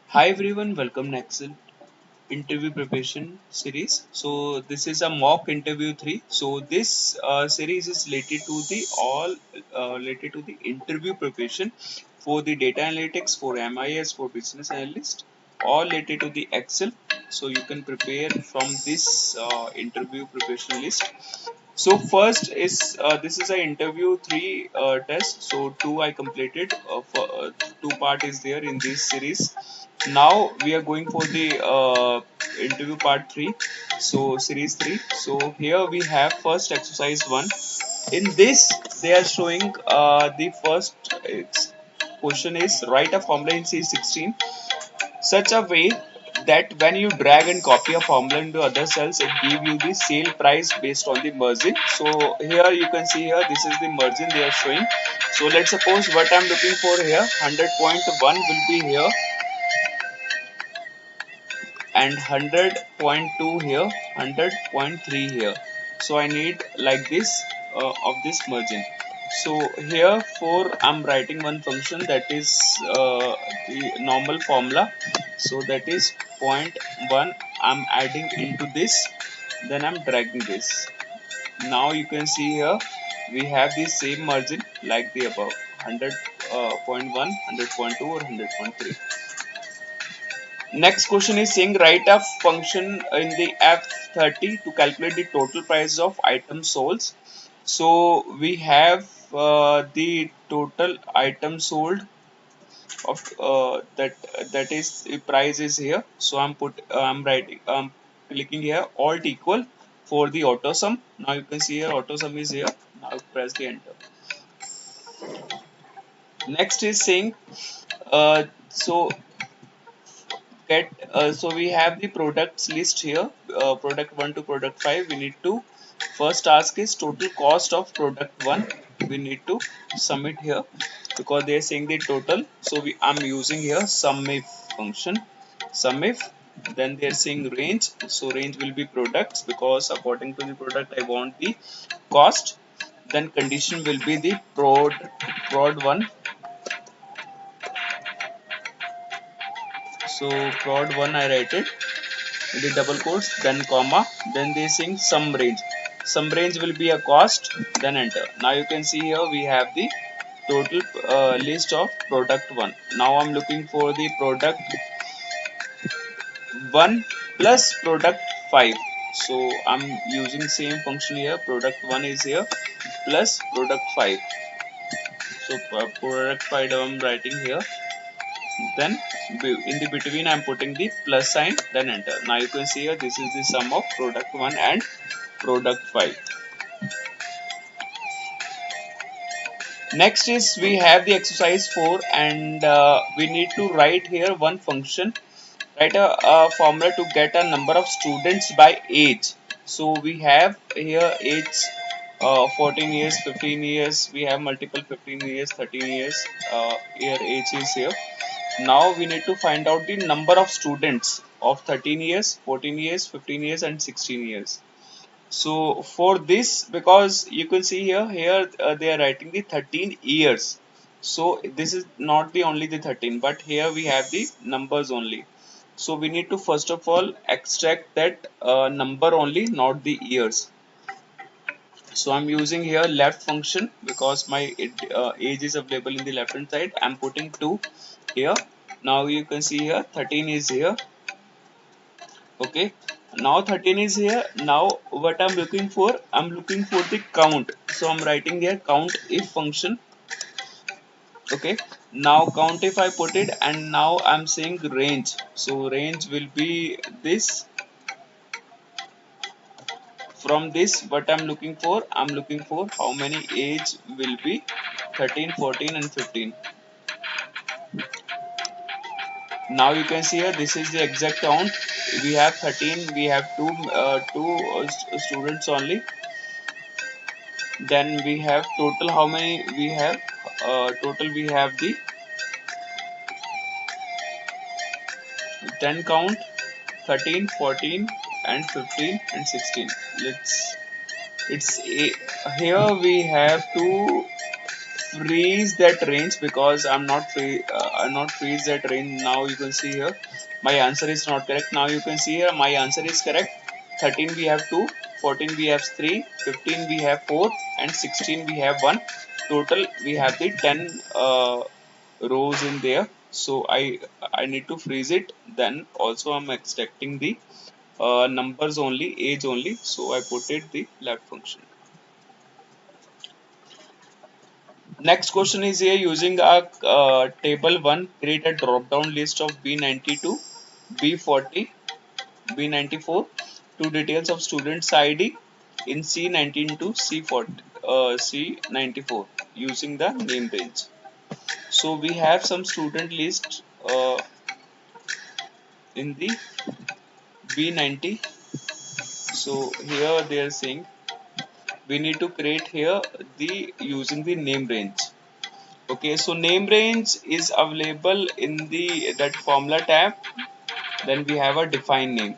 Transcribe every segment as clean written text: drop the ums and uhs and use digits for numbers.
Hi everyone, welcome to Excel interview preparation series. So this is a mock interview 3. So this series is related to the interview preparation for the data analytics, for MIS, for business analyst, all related to the Excel. So you can prepare from this interview preparation list. So first is this is a interview 3 test. So two I completed. Two part is there in this series. Now we are going for the interview part 3. So series 3. So here we have first exercise 1. In this they are showing the first question is write a formula in C16 such a way that when you drag and copy a formula into other cells it give you the sale price based on the margin. So here you can see here this is the margin they are showing. So let's suppose what I'm looking for here 100.1 will be here and 100.2 here 100.3 here. So I need like this of this margin. So here for I'm writing one function that is the normal formula. So that is point 0.1 I'm adding into this, then I'm dragging this. Now you can see here we have the same margin like the above 100.1 100.2 or 100.3. Next question is saying write a function in the F30 to calculate the total price of items sold. So we have the total item sold of that is the price is here. So I'm writing clicking here alt equal for the auto sum. Now you can see here auto sum is here. Now press the enter. Next is saying so get so we have the products list here, product 1 to product 5. We need to first ask is total cost of product 1. We need to submit here because they are saying the total. So I'm using here sum if function, sum if, then they are saying range. So range will be products because according to the product I want the cost. Then condition will be the prod 1. So prod 1 I write it in the double quotes, then comma, then they sing sum range will be a cost, then enter. Now you can see here we have the total list of product 1. Now I'm looking for the product 1 plus product 5. So I'm using same function here, product 1 is here plus product 5. So product 5 I'm writing here, then in the between I'm putting the plus sign, then enter. Now you can see here this is the sum of product 1 and product 5. Next is we have the exercise 4 and we need to write here one function, write a formula to get a number of students by age. So we have here age 14 years, 15 years, we have multiple 15 years, 13 years, here age is here. Now we need to find out the number of students of 13 years, 14 years, 15 years and 16 years. So for this, because you can see here they are writing the 13 years. So this is not the only the 13, but here we have the numbers only. So we need to first of all extract that number only, not the years. So I'm using here left function because my age is available in the left hand side. I'm putting 2 here. Now you can see here 13 is here. Okay, now 13 is here. Now what I'm looking for, I'm looking for the count. So I'm writing here count if function. Okay, now count if I put it, and now I'm saying range. So range will be this. From this what I'm looking for, I'm looking for how many age will be 13, 14 and 15. Now you can see here this is the exact count. We have 13, we have two students only. Then we have total, how many we have, total we have the 10 count, 13, 14 and 15 and 16. Let's it's a, here we have two freeze that range because I'm not freeze that range. Now you can see here my answer is not correct. Now you can see here my answer is correct. 13 we have 2, 14 we have 3, 15 we have 4, and 16 we have 1. Total we have the 10 rows in there. So I need to freeze it. Then also I'm extracting the numbers only, age only. So I put it the left function. Next question is here, using a table 1, create a drop down list of B92, B40, B94, two details of student's ID in C19 to C40, C94 using the name range. So we have some student list in the B90. So here they are saying we need to create here the using the name range. Okay, so name range is available in the that formula tab. Then we have a define name.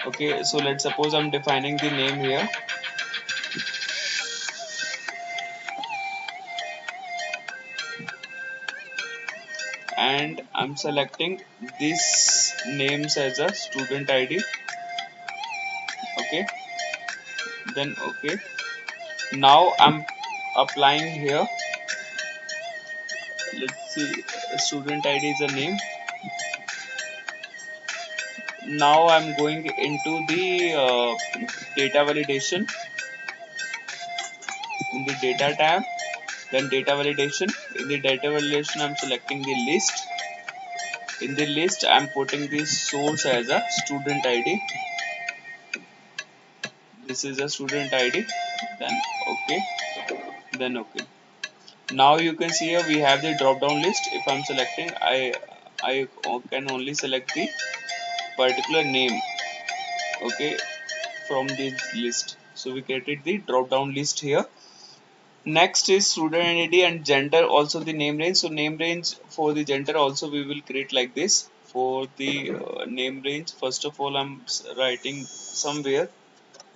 Okay, so let's suppose I'm defining the name here, and I'm selecting this names as a student ID. Okay, then okay. Now I'm applying here. Let's see, student ID is a name. Now I'm going into the data validation in the data tab. Then data validation. In the data validation, I'm selecting the list. In the list, I'm putting the source as a student ID. This is a student ID. Then okay. Then okay. Now you can see here we have the drop down list. If I'm selecting, I can only select the particular name. Okay, from this list. So we created the drop down list here. Next is student ID and gender, also the name range. So name range for the gender also we will create like this. For the name range, first of all I'm writing somewhere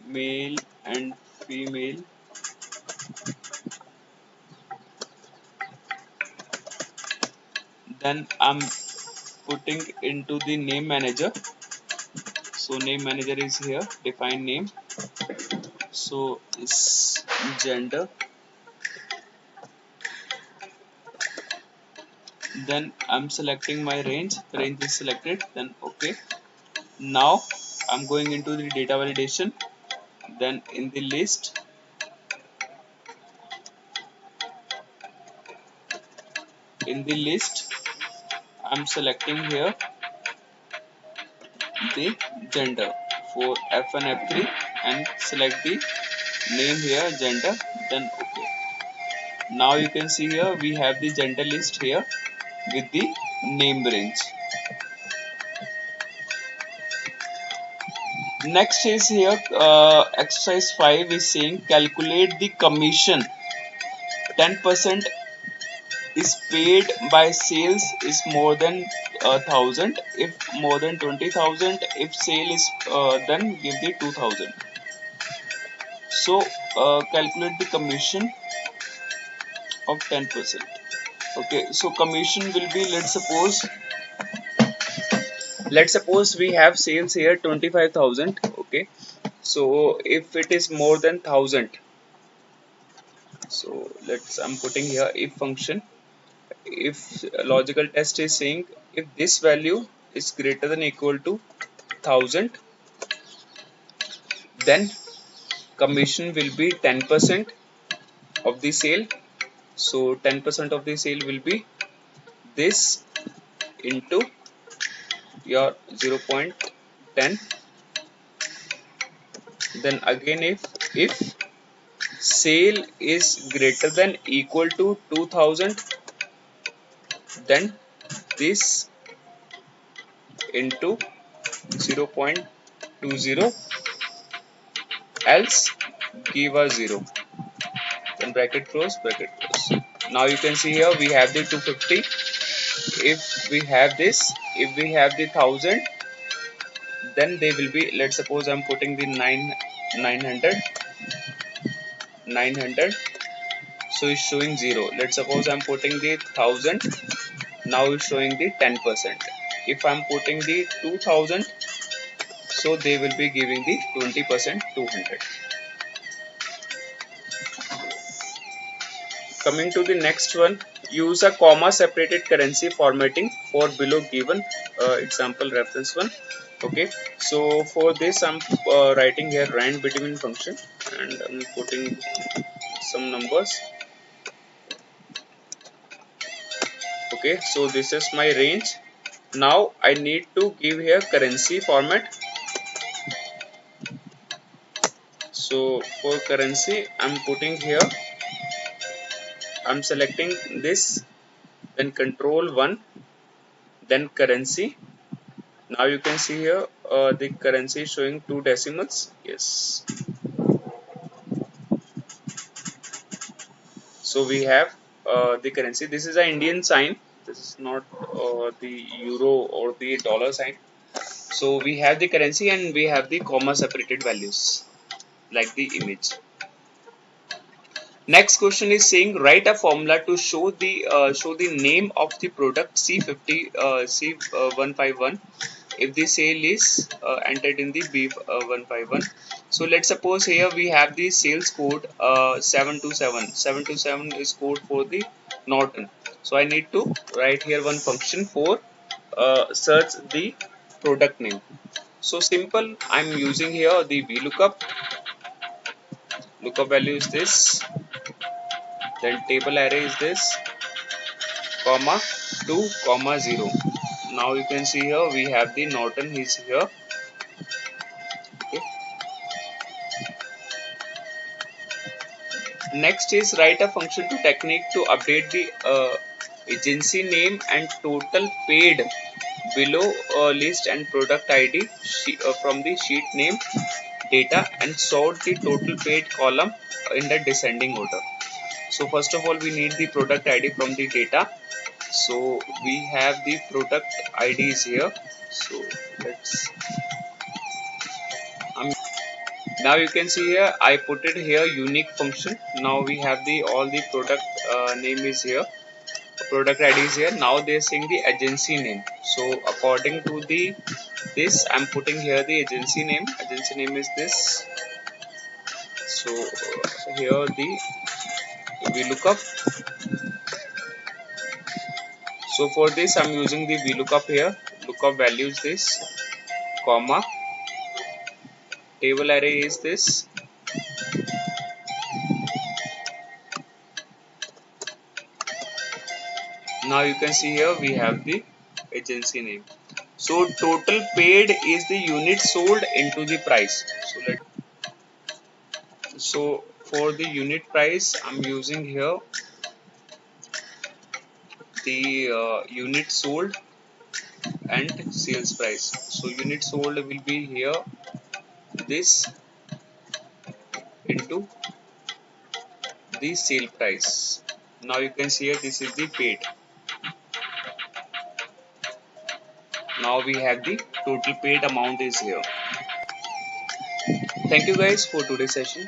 male and female. Then I'm putting into the name manager. So name manager is here, define name. So is gender. Then I'm selecting my range. Range is selected. Then okay. Now I'm going into the data validation. Then in the list, I'm selecting here the gender for F1 F3 and select the name here gender. Then okay. Now you can see here we have the gender list here with the name range. Next is here exercise 5 is saying calculate the commission. 10% is paid by sales is more than 1000. If more than 20,000, if sale is then give the 2000. So calculate the commission of 10%. Okay, so commission will be, let's suppose we have sales here 25,000. Okay, so if it is more than 1000, so I'm putting here if function. If logical test is saying if this value is greater than equal to 1000, then commission will be 10% of the sale. So 10% of the sale will be this into your 0.10. Then again if sale is greater than equal to 2000, then this into 0.20, else give a 0. Then bracket close, bracket close. Now you can see here we have the 250. If we have this, if we have the 1000, then they will be, let's suppose I'm putting the 900. so it's showing 0. Let's suppose I'm putting the 1000, now it's showing the 10%. If I'm putting the 2000, so they will be giving the 20%, 200. Coming to the next one, use a comma separated currency formatting for below given example reference one. Okay, so for this I'm writing here rand between function, and I'm putting some numbers. Okay, so this is my range. Now I need to give here currency format. So for currency I'm putting here, I'm selecting this, then control 1, then currency. Now you can see here the currency is showing 2 decimals. Yes. So we have the currency. This is an Indian sign. This is not the euro or the dollar sign. So we have the currency and we have the comma separated values like the image. Next question is saying write a formula to show the name of the product C50 C151 if the sale is entered in the B151. So let's suppose here we have the sales code 727. 727 is code for the Norton. So I need to write here one function for search the product name. So simple, I'm using here the VLOOKUP. Lookup value is this, then table array is this, comma 2 comma 0. Now you can see here we have the Norton is here. Okay. Next is write a function to technique to update the agency name and total paid below list and product ID from the sheet name data and sort the total paid column in the descending order. So first of all we need the product ID from the data. So we have the product IDs here. So let's now you can see here I put it here unique function. Now we have the all the product name is here, product ID is here. Now they are saying the agency name. So according to the this I'm putting here the agency name. Agency name is this. So here the VLOOKUP. So for this I'm using the VLOOKUP here. Lookup value is this, comma table array is this. Now you can see here we have the agency name. So total paid is the unit sold into the price. So for the unit price I'm using here the unit sold and sales price. So unit sold will be here this into the sale price. Now you can see here this is the paid. Now we have the total paid amount is here. Thank you guys for today's session.